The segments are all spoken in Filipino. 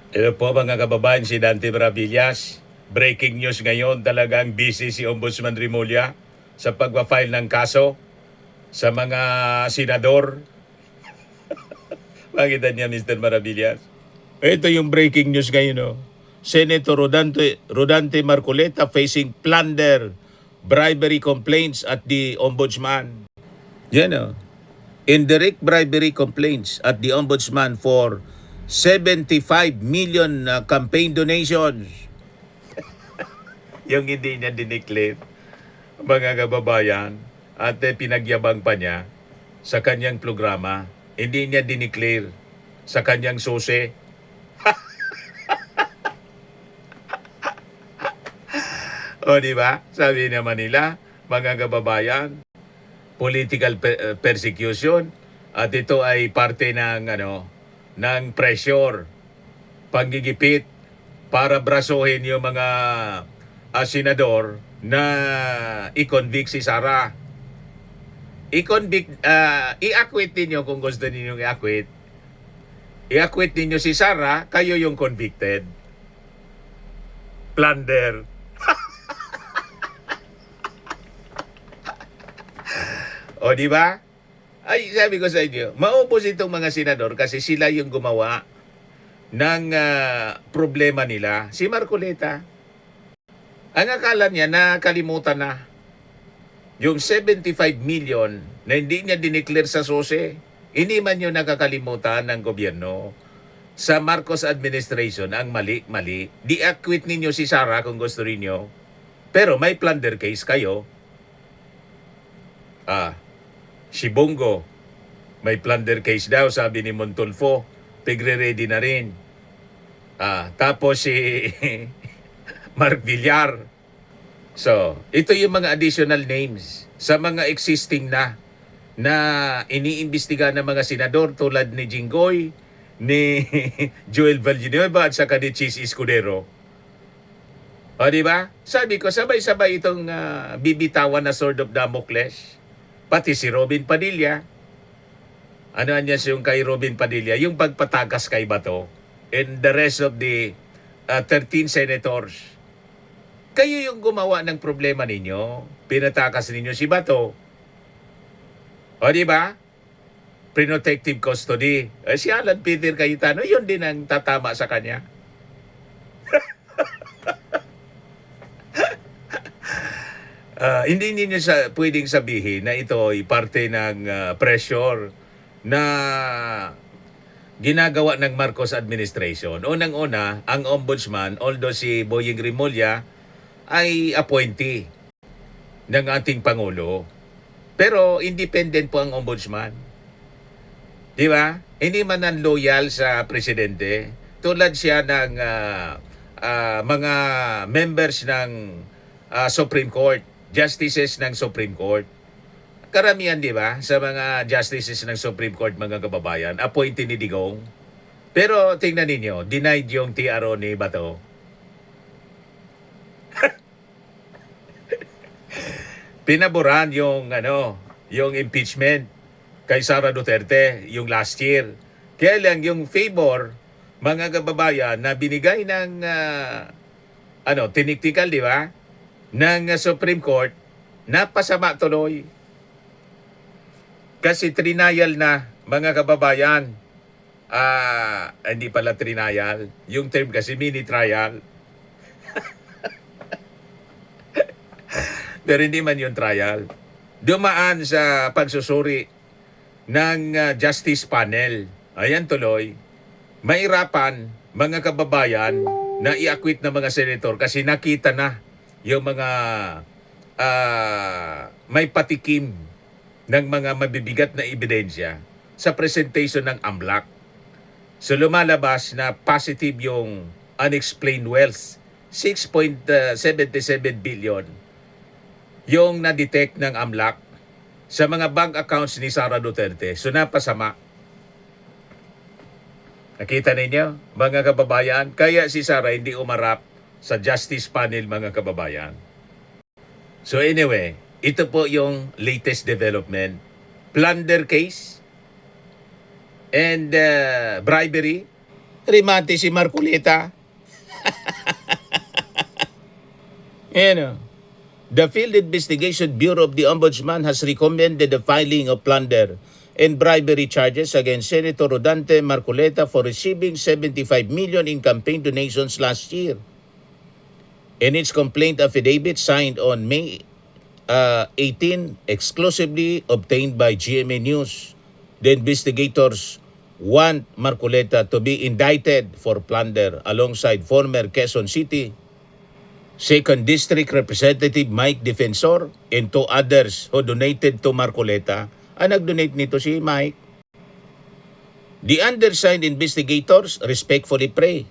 Ito po mga kababayan, si Dante Maravillas. Breaking news ngayon, talagang busy si Ombudsman Rimulya sa pagpa-file ng kaso sa mga senador. Pakita niya, Mr. Maravillas. Ito yung breaking news ngayon. Oh. Senator Rodante Marcoleta facing plunder, bribery complaints at the Ombudsman. Yan oh. Indirect bribery complaints at the Ombudsman for 75 million campaign donations. Yung hindi niya dineclare, mga kababayan, at pinagyabang pa niya sa kanyang programa. Hindi niya dineclare sa kanyang susi. O di ba? Sabi naman nila, mga kababayan, political persecution at ito ay parte ng ng pressure, panggigipit para brasuhin yung mga senador na i-convict si Sara. I-acquit ninyo kung gusto ninyong i-acquit. I-acquit ninyo si Sara, kayo yung convicted. Plunder. O di ba? Ay, sabi ko sa inyo, maubos itong mga senador kasi sila yung gumawa ng problema nila. Si Marcoleta, ang akala niya nakalimutan na yung 75 million na hindi niya dineclare sa SOSE. Hindi man yun nakakalimutan ng gobyerno. Sa Marcos administration, ang mali. Di-acquit ninyo si Sara kung gusto ninyo. Pero may plunder case kayo. Si Bongo, may plunder case daw, sabi ni Montulfo. Pigre-ready na rin. Tapos si Mark Villar. So, ito yung mga additional names sa mga existing na iniimbestiga ng mga senador tulad ni Jinggoy, ni Joel Villanueva at saka ni Chis Escudero. O di ba? Sabi ko, sabay-sabay itong bibitawan na sword of Damocles. Pati si Robin Padilla. Ano niya yung kay Robin Padilla? Yung pagpatakas kay Bato and the rest of the 13 senators. Kayo yung gumawa ng problema ninyo. Pinatakas ninyo si Bato. O di ba? Protective custody. Si Alan Peter Cayetano, yun din ang tatama sa kanya. Hindi ninyo pwedeng sabihin na ito ay parte ng pressure na ginagawa ng Marcos administration. Unang-una, ang ombudsman, although si Boying Rimulya ay appointee ng ating Pangulo. Pero independent po ang ombudsman. Di ba? Hindi man ang loyal sa presidente. Tulad siya ng mga members ng Supreme Court, justices ng Supreme Court. Karamihan, di ba, sa mga justices ng Supreme Court, mga kababayan, appointee ni Digong. Pero tingnan ninyo, denied yung TRO ni Bato. Pinaboran yung yung impeachment kay Sara Duterte yung last year. Kaya lang yung favor, mga kababayan, na binigay ng tiniktikal, di ba, ng Supreme Court, napasama tuloy. Kasi trinayal na, mga kababayan. Hindi pala trinayal. Yung term kasi mini trial. Pero hindi man yung trial. Dumaan sa pagsusuri ng Justice Panel. Ayan tuloy. Mahirapan, mga kababayan, na i-acquit ng mga senator kasi nakita na yung mga may patikim ng mga mabibigat na ebidensya sa presentation ng AMLAC. So lumalabas na positive yung unexplained wealth, 6.77 billion yung na-detect ng AMLAC sa mga bank accounts ni Sara Duterte. So napasama. Nakita ninyo, mga kababayan, kaya si Sara hindi umarap sa Justice Panel, mga kababayan. So anyway, ito po yung latest development. Plunder case and bribery Remate si Marcoleta. Ayan o. The Field Investigation Bureau of the Ombudsman has recommended the filing of plunder and bribery charges against Senator Rodante Marcoleta for receiving 75 million in campaign donations last year. In its complaint affidavit signed on May 18, exclusively obtained by GMA News, the investigators want Marcoleta to be indicted for plunder alongside former Quezon City 2nd District Representative Mike Defensor and 2 others who donated to Marcoleta. Nag-donate nito si Mike. The undersigned investigators respectfully pray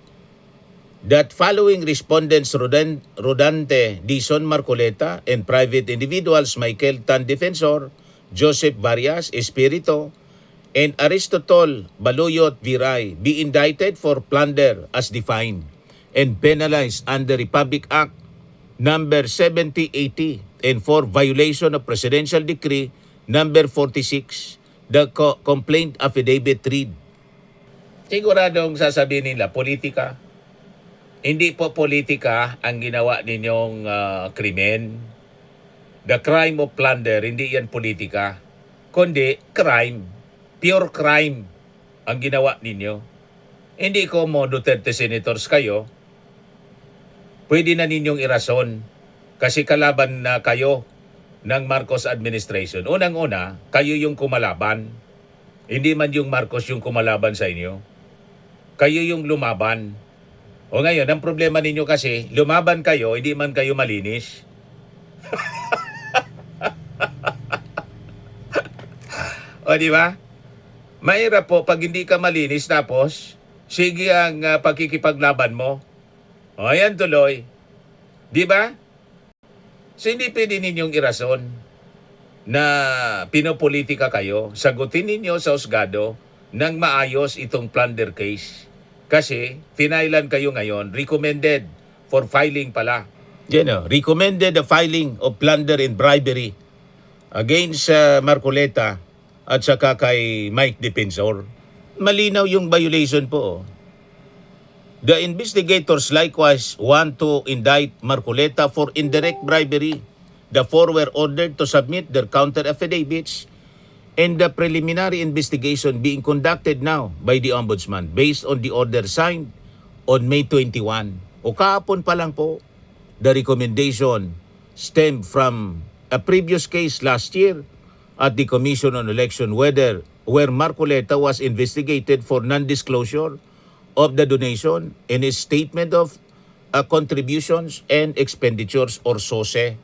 that following respondents Rodante Dizon Marcoleta and private individuals Michael Tan Defensor, Joseph Varias Espirito, and Aristotol Baluyot Viray be indicted for plunder as defined and penalized under Republic Act number 7080 and for violation of Presidential Decree number 46. The complaint affidavit read. Siguradong sasabihin nila, politika. Hindi po politika ang ginawa ninyong krimen. The crime of plunder, hindi yan politika. Kundi crime, pure crime ang ginawa ninyo. Hindi ko mo Duterte senators kayo, pwede na ninyong irason kasi kalaban na kayo ng Marcos administration. Unang-una, kayo yung kumalaban. Hindi man yung Marcos yung kumalaban sa inyo. Kayo yung lumaban. O ngayon, ang problema ninyo kasi, lumaban kayo, hindi man kayo malinis. O di ba? Mahirap po pag hindi ka malinis tapos, sige ang pagkikipaglaban mo. O ayan tuloy. Di ba? So hindi pwede ninyong irason na pinopolitika kayo. Sagutin ninyo sa husgado ng maayos itong plunder case. Kasi finailan kayo ngayon, recommended for filing pala. Recommended the filing of plunder and bribery against Marcoleta at saka kay Mike Defensor. Malinaw yung violation po. The investigators likewise want to indict Marcoleta for indirect bribery. The 4 were ordered to submit their counter affidavits and the preliminary investigation being conducted now by the Ombudsman based on the order signed on May 21. O kahapon pa lang po, the recommendation stemmed from a previous case last year at the Commission on Election where Marcoleta was investigated for non-disclosure of the donation in his statement of contributions and expenditures or SOSE.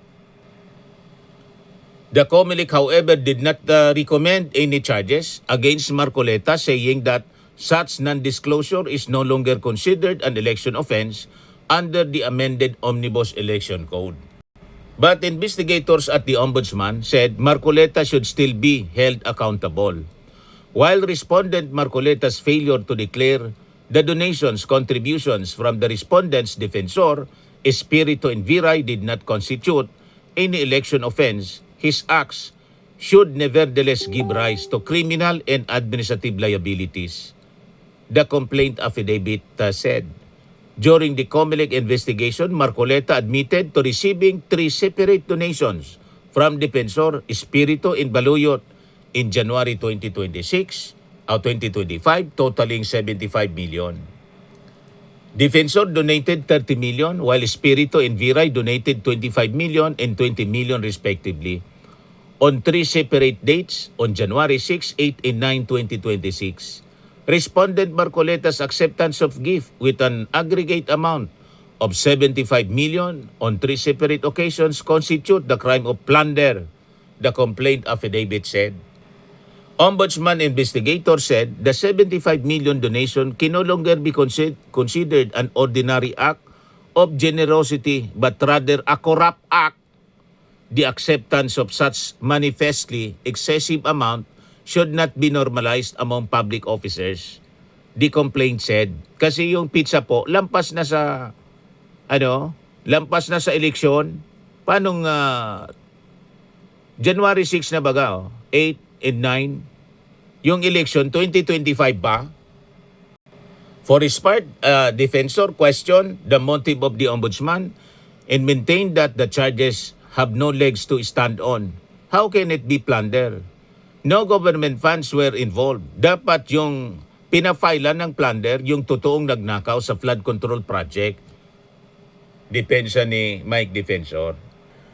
The COMELEC, however, did not recommend any charges against Marcoleta, saying that such non-disclosure is no longer considered an election offense under the amended Omnibus Election Code. But investigators at the Ombudsman said Marcoleta should still be held accountable. While respondent Marcoleta's failure to declare the donations, contributions from the respondent's defensor, Espirito and Viray, did not constitute any election offense, his acts should nevertheless give rise to criminal and administrative liabilities. The complaint affidavit said. During the COMELEC investigation, Marcoleta admitted to receiving 3 separate donations from Defensor, Espirito, and Baluyot in January 2025, totaling 75 million. Defensor donated 30 million, while Espirito and Viray donated 25 million and 20 million respectively on 3 separate dates on January 6, 8, and 9, 2026. Respondent Marcoleta's acceptance of gift with an aggregate amount of 75 million on 3 separate occasions constitute the crime of plunder, the complaint affidavit said. Ombudsman investigator said the 75 million donation can no longer be considered an ordinary act of generosity but rather a corrupt act. The acceptance of such manifestly excessive amount should not be normalized among public officers, the complaint said. Kasi yung pizza po, lampas na sa eleksyon. Paanong January 6 na baga, 8 and 9, yung election 2025 ba? For his part, defensor questioned the motive of the ombudsman and maintained that the charges have no legs to stand on. How can it be plunder? No government funds were involved. Dapat yung pinafailan ng plunder yung totoong nagnakaw sa flood control project. Depensa ni Mike Defensor.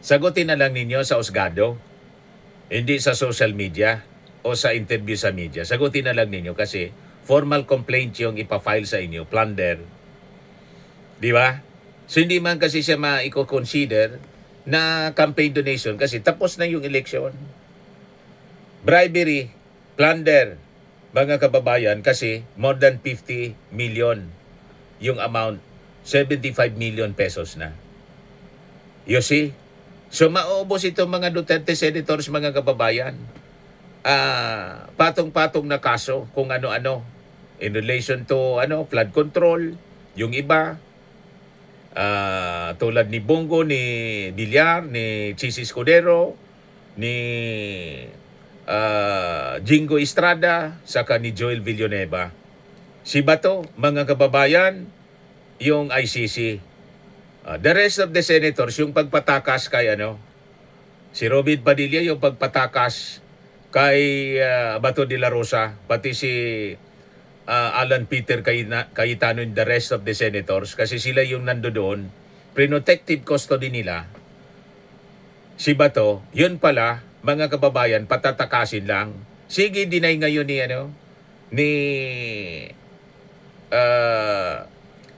Sagutin na lang ninyo sa husgado, hindi sa social media o sa interview sa media. Sagutin na lang ninyo kasi formal complaint yung ipafile sa inyo, plunder. Di ba? So hindi man kasi siya ma-consider na campaign donation kasi tapos na yung election. Bribery, plunder, mga kababayan, kasi more than 50 million yung amount, 75 million pesos na. You see? So mauubos itong mga Duterte senators, mga kababayan. Patong-patong na kaso kung ano-ano in relation to flood control, yung iba, tulad ni Bongo, ni Villar, ni Chis Escudero, ni Jingo Estrada, saka ni Joel Villanueva. Si Bato, mga kababayan, yung ICC. The rest of the senators, yung pagpatakas kay si Robin Padilla, yung pagpatakas kay Bato de la Rosa, pati si Alan Peter Cayetano and the rest of the senators, kasi sila yung nandoon, protective custody nila. Si Bato, yun pala, mga kababayan, patatakasin lang. Sige, deny ngayon ni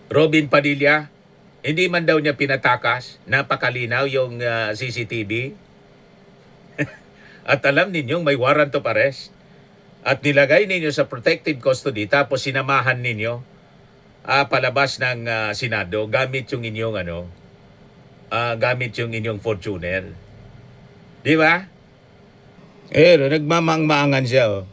Robin Padilla, hindi man daw niya pinatakas, napakalinaw yung CCTV. At alam ninyong may warrant of arrest. At nilagay ninyo sa protective custody, tapos sinamahan ninyo palabas ng Senado gamit yung inyong Fortuner. Di ba? Nagmamang-maangan siya.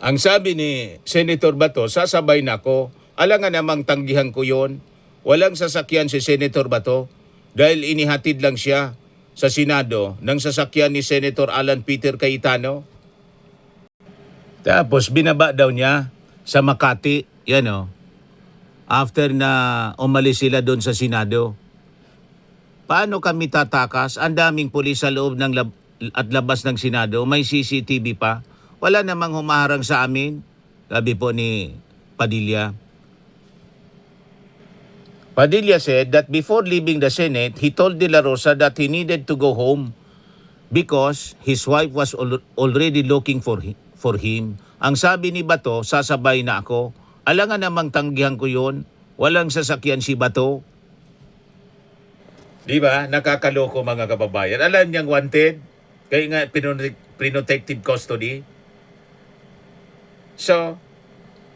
Ang sabi ni Senator Bato, sasabay na ako. Alangan namang tanggihan ko yon. Walang sasakyan si Senator Bato dahil inihatid lang siya sa Senado ng sasakyan ni Senator Alan Peter Cayetano. Tapos binaba daw niya sa Makati, after na umalis sila doon sa Senado. Paano kami tatakas? Ang daming pulis sa loob at labas ng Senado, may CCTV pa. Wala namang humaharang sa amin, sabi po ni Padilla. Padilla said that before leaving the Senate, he told De La Rosa that he needed to go home because his wife was already looking for him. Ang sabi ni Bato, sasabay na ako. Alangan namang tanggihan ko yun. Walang sasakyan si Bato. Di ba? Nakakaloko, mga kababayan. Alam niyang wanted. Kaya nga protective custody. So,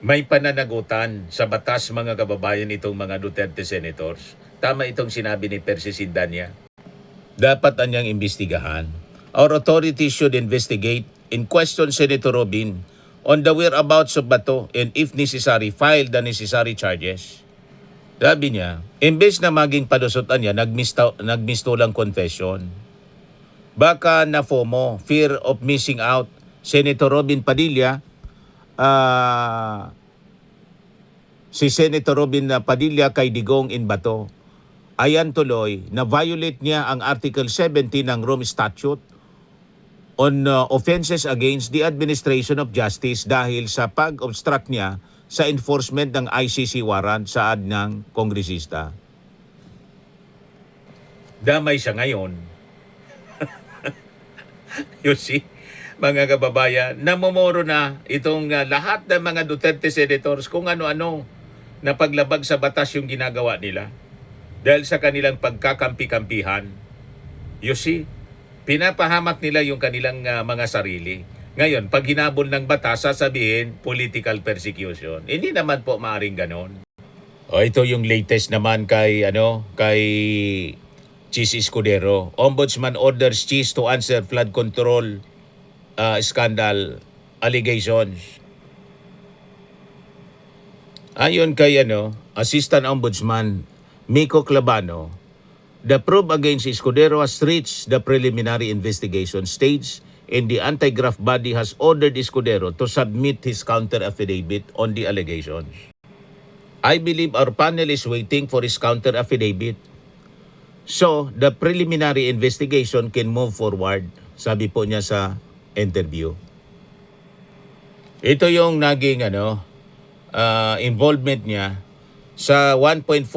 may pananagutan sa batas, mga kababayan, itong mga Duterte senators. Tama itong sinabi ni Percy Sindanya. Dapat anyang imbestigahan. Our authorities should investigate and question Senator Robin on the whereabouts of Bato and if necessary, file the necessary charges. Sabi niya, imbes na maging palusutan niya, nagmistulang confession. Baka na FOMO, fear of missing out. Senator Robin Padilla, si Senator Robin Padilla kay Digong in Bato. Ayan tuloy, na-violate niya ang Article 70 ng Rome Statute on offenses against the administration of justice dahil sa pag-obstruct niya sa enforcement ng ICC warrant sa ad ng kongresista. Damay siya ngayon. You see, mga kababayan, namomoro na itong lahat ng mga Duterte senators kung ano-ano na paglabag sa batas yung ginagawa nila dahil sa kanilang pagkakampi-kampihan. You see, pinapahamak nila yung kanilang mga sarili. Ngayon, pag hinabol ng batas, sasabihin, political persecution. Hindi naman po maaaring ganon. Ito yung latest naman kay Chis Escudero. Ombudsman orders Chis to answer flood control scandal allegations. Ayon kay Assistant Ombudsman Miko Clavano, the probe against Escudero has reached the preliminary investigation stage and the anti-graft body has ordered Escudero to submit his counter affidavit on the allegations. I believe our panel is waiting for his counter affidavit. So, the preliminary investigation can move forward, sabi po niya sa interview. Ito yung naging involvement niya sa 1.4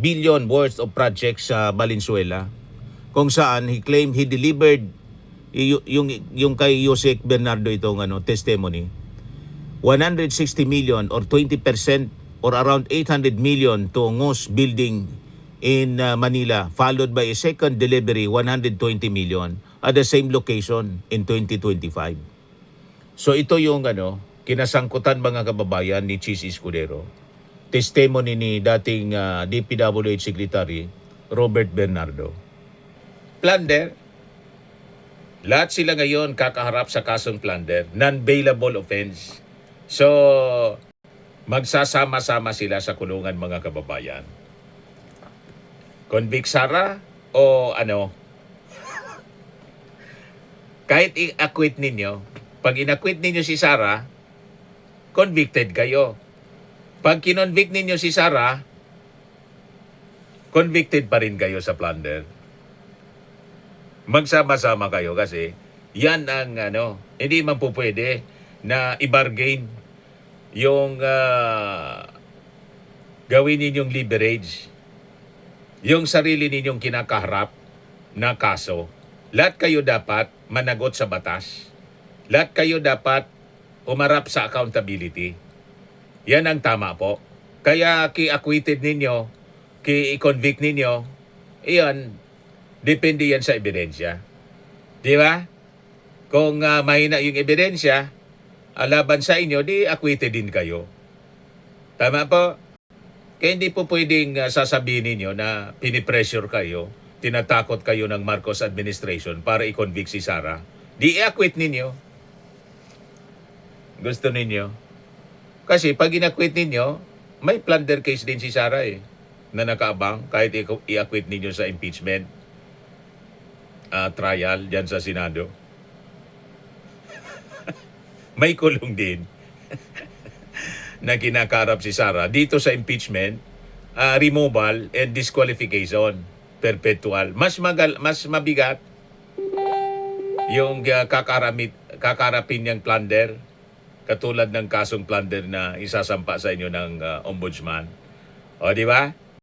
billion worth of projects sa Valenzuela, kung saan he claimed he delivered yung kay Yusek Bernardo itong testimony, 160 million or 20% or around 800 million to Ngos building in Manila, followed by a second delivery 120 million at the same location in 2025. So ito yung kinasangkutan mga kababayan ni Chis Escudero. Testimony ni dating DPWH Secretary Robert Bernardo. Plunder. Lahat sila ngayon kakaharap sa kasong plunder, non-bailable offense. So magsasama-sama sila sa kulungan mga kababayan. Convict Sara o kahit i-acquit ninyo, pag in-acquit ninyo si Sara, convicted kayo. Pag kinonvict ninyo si Sara, convicted pa rin kayo sa plunder. Magsama-sama kayo kasi yan ang hindi man po pwede na i-bargain yung gawin ninyong leverage, yung sarili ninyong kinakaharap na kaso. Lahat kayo dapat managot sa batas. Lahat kayo dapat umarap sa accountability. Yan ang tama po. Kaya ki-acquitted ninyo, ki-convict ninyo, iyan, depende yan sa ebidensya. Di ba? Kung mahina yung ebidensya, laban sa inyo, di acquitted din kayo. Tama po? Kaya hindi po pwedeng sasabihin ninyo na pinipressure kayo, tinatakot kayo ng Marcos administration para i-convict si Sara. Di i-acquit ninyo. Gusto ninyo? Kasi pag in-acquit ninyo, may plunder case din si Sara na nakaabang kahit i-acquit ninyo sa impeachment trial dyan sa Senado. May kulong din na kinakarap si Sara dito sa impeachment, removal and disqualification, perpetual. Mas mabigat yung kakarapin niyang plunder, katulad ng kasong plunder na isasampa sa inyo ng ombudsman. O di ba?